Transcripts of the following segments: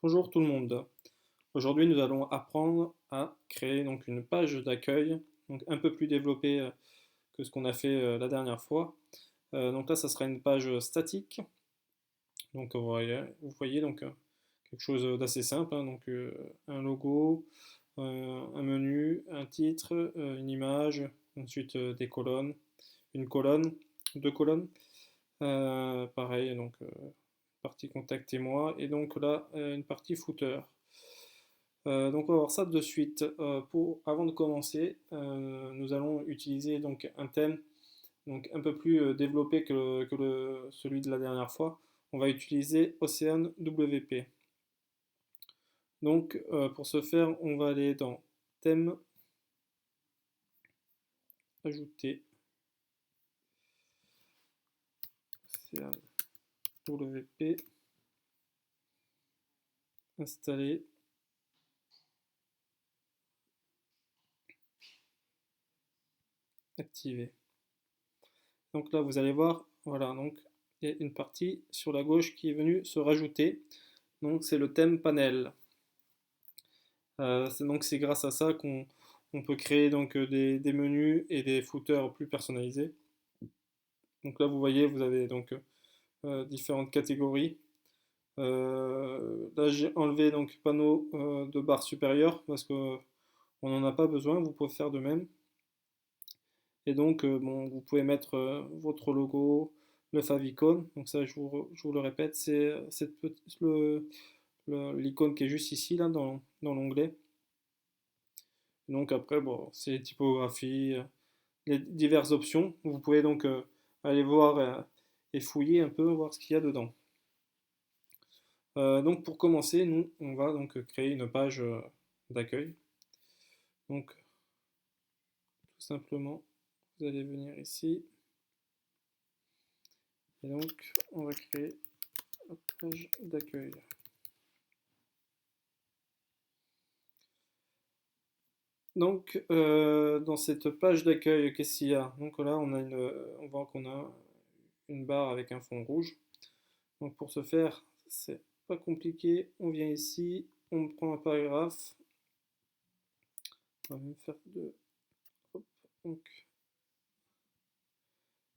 Bonjour tout le monde. Aujourd'hui, nous allons apprendre à créer donc une page d'accueil, donc un peu plus développée que ce qu'on a fait la dernière fois. Donc là, ça sera une page statique. Donc vous voyez donc quelque chose d'assez simple, hein, donc un logo, un menu, un titre, une image, ensuite des colonnes, une colonne, deux colonnes. Pareil, donc partie contact et moi, et donc là une partie footer. Donc on va voir ça de suite. Avant de commencer, nous allons utiliser donc un thème donc un peu plus développé que celui de la dernière fois. On va utiliser Ocean WP. Donc pour ce faire, on va aller dans thème, ajouter Ocean WP, installer, activer. Donc là vous allez voir, voilà, donc il y a une partie sur la gauche qui est venue se rajouter. Donc c'est le thème panel. C'est grâce à ça qu'on peut créer donc des menus et des footers plus personnalisés. Donc là vous voyez, vous avez donc différentes catégories. Là j'ai enlevé donc panneau de barre supérieure parce que on n'en a pas besoin, vous pouvez faire de même. Et donc bon, vous pouvez mettre votre logo, le favicon. Donc ça je vous le répète, c'est l'icône qui est juste ici là dans l'onglet. Donc après, bon, c'est les typographies, les diverses options. Vous pouvez donc aller voir et fouiller un peu, voir ce qu'il y a dedans. Donc pour commencer, nous, on va donc créer une page d'accueil. Donc tout simplement, vous allez venir ici. Et donc, on va créer la page d'accueil. Donc, dans cette page d'accueil, qu'est-ce qu'il y a? Donc là, on voit qu'on a une barre avec un fond rouge. Donc pour ce faire, c'est pas compliqué. On vient ici, on prend un paragraphe. On va même faire deux. Hop, donc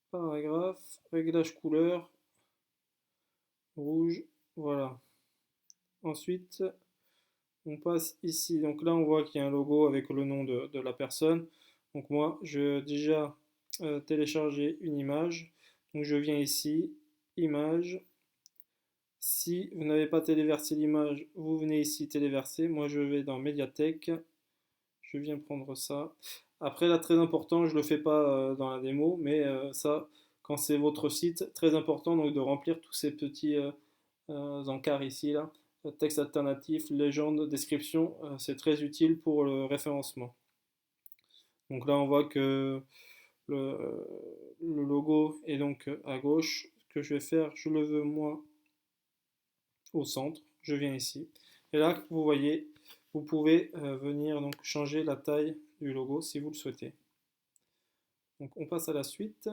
paragraphe, réglage couleur, rouge, voilà. Ensuite, on passe ici. Donc là, on voit qu'il y a un logo avec le nom de la personne. Donc moi, je déjà téléchargé une image. Donc je viens ici, image. Si vous n'avez pas téléversé l'image, vous venez ici téléverser. Moi, je vais dans médiathèque. Je viens prendre ça. Après, là, très important, je ne le fais pas dans la démo, mais ça, quand c'est votre site, très important donc de remplir tous ces petits encarts ici, là. Texte alternatif, légende, description, c'est très utile pour le référencement. Donc là, on voit que le, le logo est donc à gauche. Ce que je vais faire, je le veux moi au centre. Je viens ici. Et là, vous voyez, vous pouvez venir donc changer la taille du logo si vous le souhaitez. Donc on passe à la suite.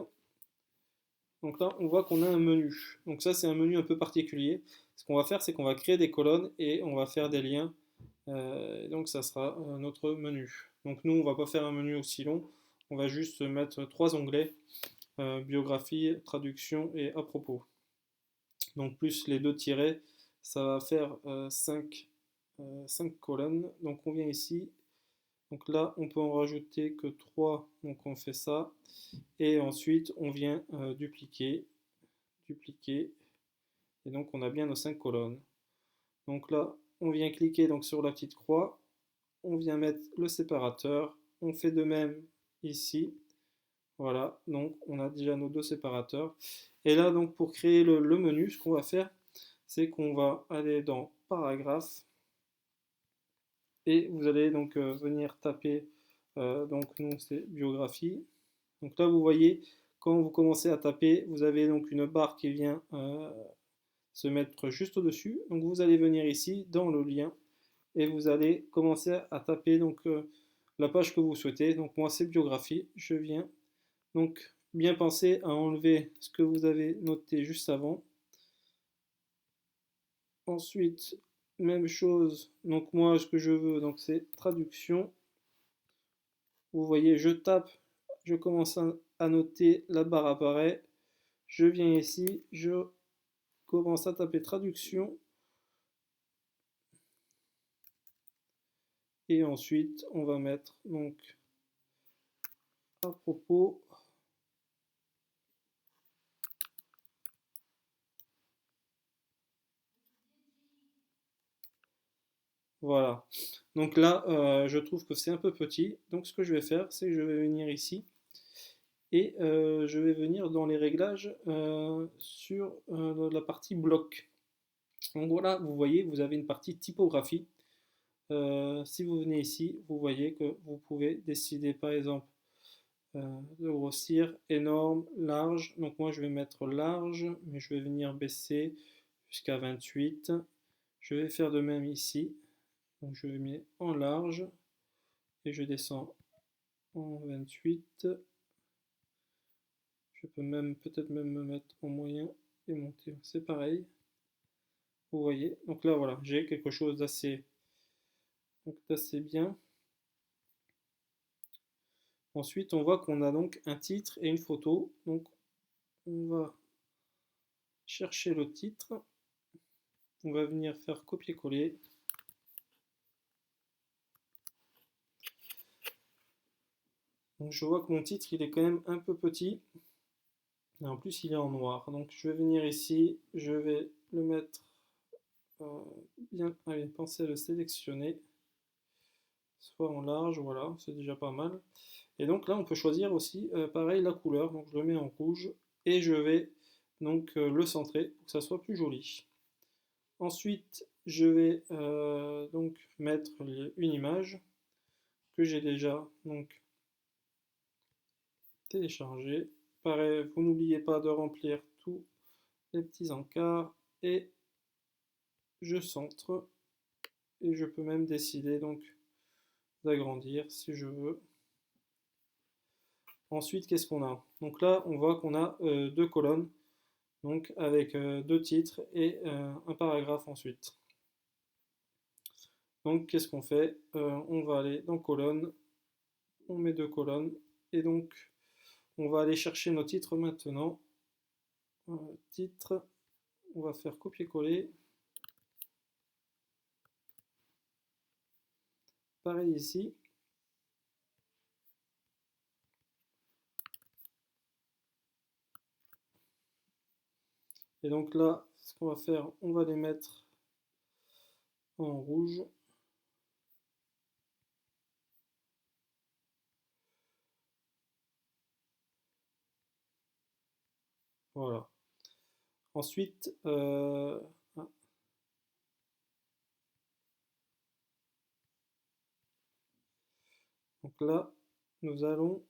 Donc là, on voit qu'on a un menu. Donc ça, c'est un menu un peu particulier. Ce qu'on va faire, c'est qu'on va créer des colonnes et on va faire des liens. Donc ça sera notre menu. Donc nous, on va pas faire un menu aussi long. On va juste mettre trois onglets, biographie, traduction et à propos. Donc plus les deux tirets, ça va faire 5 colonnes. Donc on vient ici. Donc là, on peut en rajouter que 3. Donc on fait ça. Et ensuite, on vient dupliquer, dupliquer. Et donc on a bien nos 5 colonnes. Donc là, on vient cliquer donc, sur la petite croix. On vient mettre le séparateur. On fait de même ici. Voilà, donc on a déjà nos deux séparateurs. Et là, donc pour créer le menu, ce qu'on va faire, c'est qu'on va aller dans paragraphe et vous allez donc venir taper, donc nous c'est biographie. Donc là vous voyez, quand vous commencez à taper, vous avez donc une barre qui vient se mettre juste au-dessus. Donc vous allez venir ici dans le lien et vous allez commencer à taper donc la page que vous souhaitez. Donc moi c'est biographie, je viens. Donc bien penser à enlever ce que vous avez noté juste avant. Ensuite, même chose. Donc moi, ce que je veux, donc c'est traduction. Vous voyez, je tape, je commence à noter, la barre apparaît. Je viens ici, je commence à taper traduction. Et ensuite, on va mettre donc à propos. Voilà. Donc là, je trouve que c'est un peu petit. Donc ce que je vais faire, c'est que je vais venir ici et je vais venir dans les réglages sur la partie bloc. Donc voilà, vous voyez, vous avez une partie typographie. Si vous venez ici, vous voyez que vous pouvez décider par exemple de grossir, énorme, large. Donc moi je vais mettre large, mais je vais venir baisser jusqu'à 28. Je vais faire de même ici. Donc je mets en large et je descends en 28. Je peux même peut-être même me mettre en moyen et monter. C'est pareil. Vous voyez. Donc là voilà, j'ai quelque chose d'assez bien. Ensuite, on voit qu'on a donc un titre et une photo. Donc on va chercher le titre. On va venir faire copier-coller. Donc je vois que mon titre il est quand même un peu petit. Et en plus il est en noir. Donc je vais venir ici, je vais le mettre bien. Allez, pensez à le sélectionner. Soit en large, voilà, c'est déjà pas mal. Et donc là on peut choisir aussi pareil la couleur. Donc je le mets en rouge et je vais donc le centrer pour que ça soit plus joli. Ensuite je vais donc mettre une image que j'ai déjà donc téléchargée. Pareil, vous n'oubliez pas de remplir tous les petits encarts et je centre et je peux même décider donc d'agrandir si je veux. Ensuite, qu'est-ce qu'on a? Donc là, on voit qu'on a deux colonnes, donc avec deux titres et un paragraphe ensuite. Donc, qu'est-ce qu'on fait? On va aller dans colonne, on met deux colonnes et donc on va aller chercher nos titres maintenant. Titre, on va faire copier-coller. Pareil ici. Et donc là, ce qu'on va faire, on va les mettre en rouge. Voilà. Ensuite, donc là, nous allons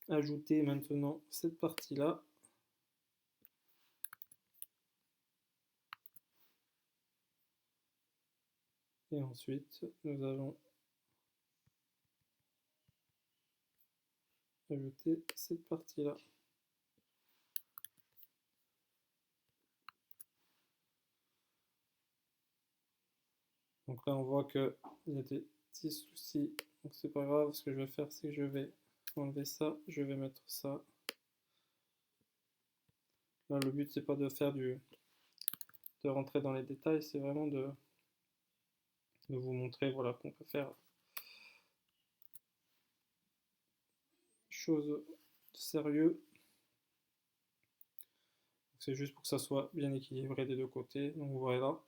ajouter maintenant cette partie-là. Et ensuite, nous allons ajouter cette partie-là. Donc là, on voit qu'il y a des petits soucis. Donc c'est pas grave, ce que je vais faire, c'est que je vais enlever ça, je vais mettre ça. Là, le but, c'est pas de faire de rentrer dans les détails, c'est vraiment de vous montrer voilà, qu'on peut faire chose sérieux. C'est juste pour que ça soit bien équilibré des deux côtés. Donc voilà.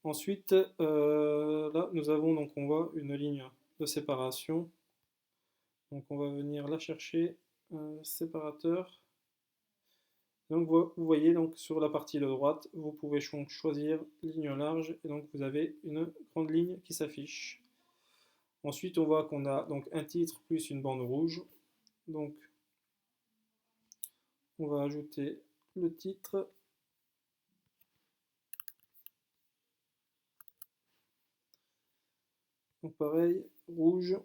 Ensuite, là, nous avons donc on voit une ligne de séparation. Donc on va venir la chercher, séparateur. Donc vous voyez donc sur la partie de droite, vous pouvez donc choisir ligne large et donc vous avez une grande ligne qui s'affiche. Ensuite, on voit qu'on a donc un titre plus une bande rouge. Donc on va ajouter le titre. Donc pareil, rouge.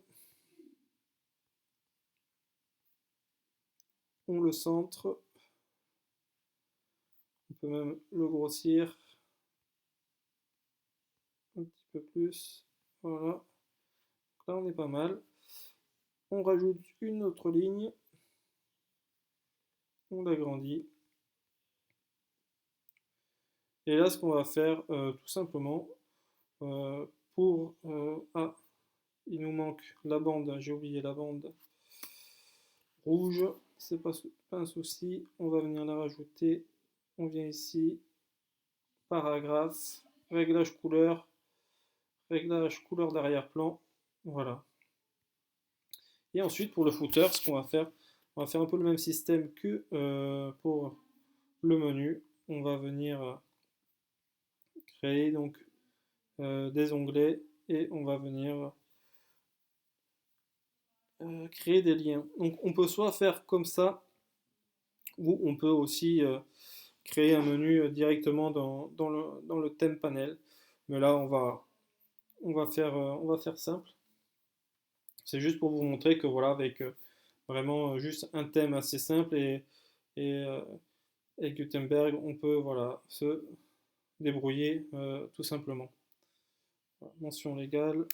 On le centre. On peut même le grossir. un petit peu plus, voilà, là on est pas mal. On rajoute une autre ligne, on l'agrandit. Et là, ce qu'on va faire, tout simplement, pour... ah, il nous manque la bande, j'ai oublié la bande rouge, c'est pas un souci, on va venir la rajouter. On vient ici, paragraphe, réglage couleur d'arrière-plan, voilà. Et ensuite, pour le footer, ce qu'on va faire, on va faire un peu le même système que pour le menu. On va venir créer donc des onglets et on va venir créer des liens. Donc on peut soit faire comme ça ou on peut aussi créer un menu directement dans le thème panel. Mais là on va faire simple. C'est juste pour vous montrer que voilà, avec vraiment juste un thème assez simple et, euh, et Gutenberg, on peut voilà, se débrouiller tout simplement. Voilà, mention légale, vous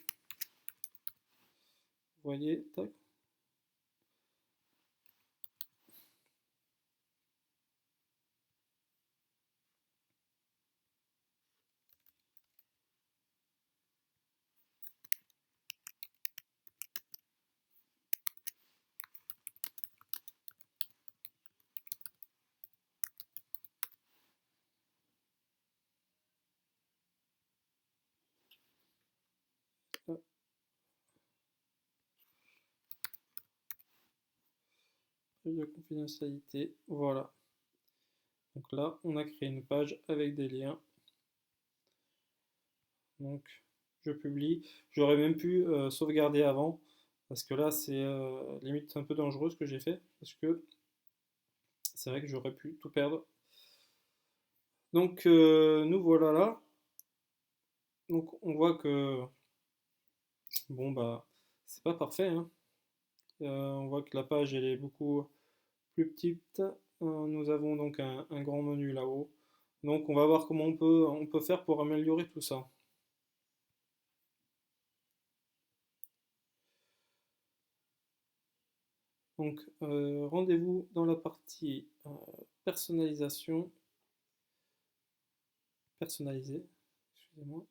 voyez, tac. De confidentialité, voilà. Donc là, on a créé une page avec des liens. Donc, je publie. J'aurais même pu sauvegarder avant, parce que là, c'est limite un peu dangereux ce que j'ai fait, parce que c'est vrai que j'aurais pu tout perdre. Donc, nous voilà là. Donc, on voit que, bon, bah, c'est pas parfait, hein. On voit que la page, elle est beaucoup plus petite. Nous avons donc un grand menu là-haut. Donc, on va voir comment on peut faire pour améliorer tout ça. Donc, rendez-vous dans la partie personnalisation, personnalisé, excusez-moi.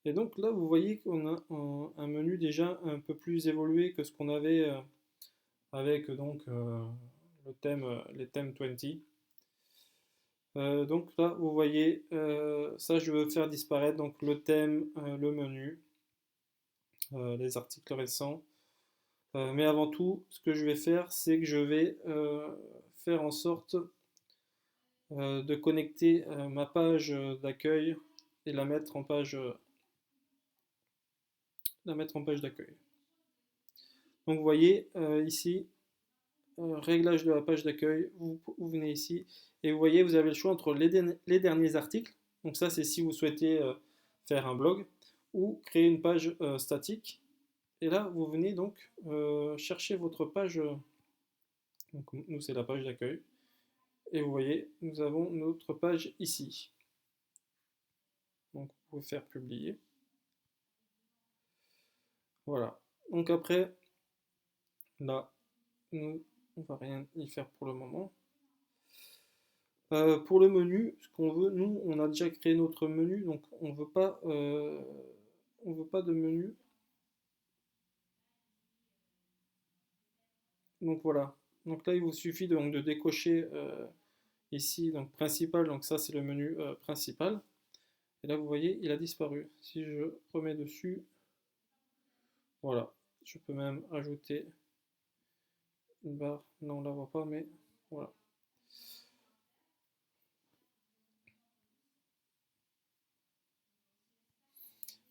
Et donc là, vous voyez qu'on a un menu déjà un peu plus évolué que ce qu'on avait avec donc le thème, les thèmes 20. Donc là, vous voyez, ça je veux faire disparaître donc le thème, le menu, les articles récents. Mais avant tout, ce que je vais faire, c'est que je vais faire en sorte de connecter ma page d'accueil et la mettre en page d'accueil. Donc vous voyez ici, réglage de la page d'accueil, vous venez ici et vous voyez, vous avez le choix entre les derniers articles, donc ça c'est si vous souhaitez faire un blog, ou créer une page statique. Et là, vous venez donc chercher votre page, donc nous c'est la page d'accueil, et vous voyez, nous avons notre page ici. Donc vous pouvez faire publier. Voilà. Donc après, là, nous, on va rien y faire pour le moment. Pour le menu, ce qu'on veut, nous, on a déjà créé notre menu, donc on veut pas de menu. Donc voilà. Donc là, il vous suffit donc de décocher ici, donc principal, donc ça c'est le menu principal. Et là, vous voyez, il a disparu. Si je remets dessus, voilà. Je peux même ajouter une barre. Non, on la voit pas, mais voilà.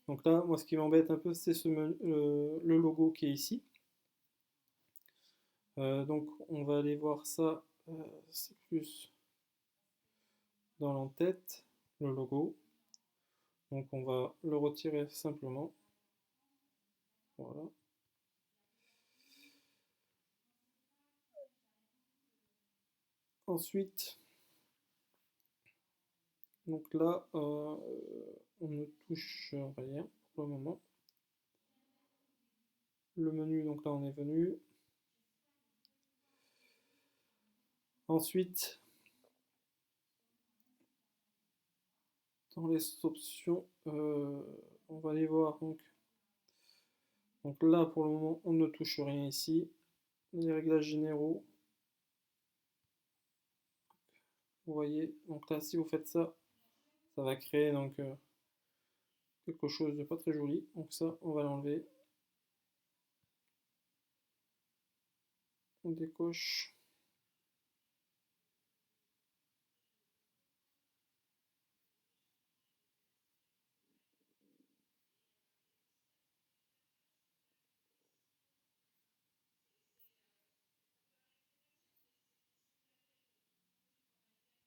Donc là, moi, ce qui m'embête un peu, c'est le logo qui est ici. Donc, on va aller voir ça. C'est plus dans l'entête, le logo. Donc, on va le retirer simplement. Voilà. Ensuite, donc là, on ne touche rien pour le moment. Le menu, donc là on est venu. Ensuite, dans les options, on va aller voir donc là pour le moment on ne touche rien ici. Les réglages généraux, vous voyez, donc là si vous faites ça, ça va créer donc quelque chose de pas très joli. Donc ça on va l'enlever. On décoche.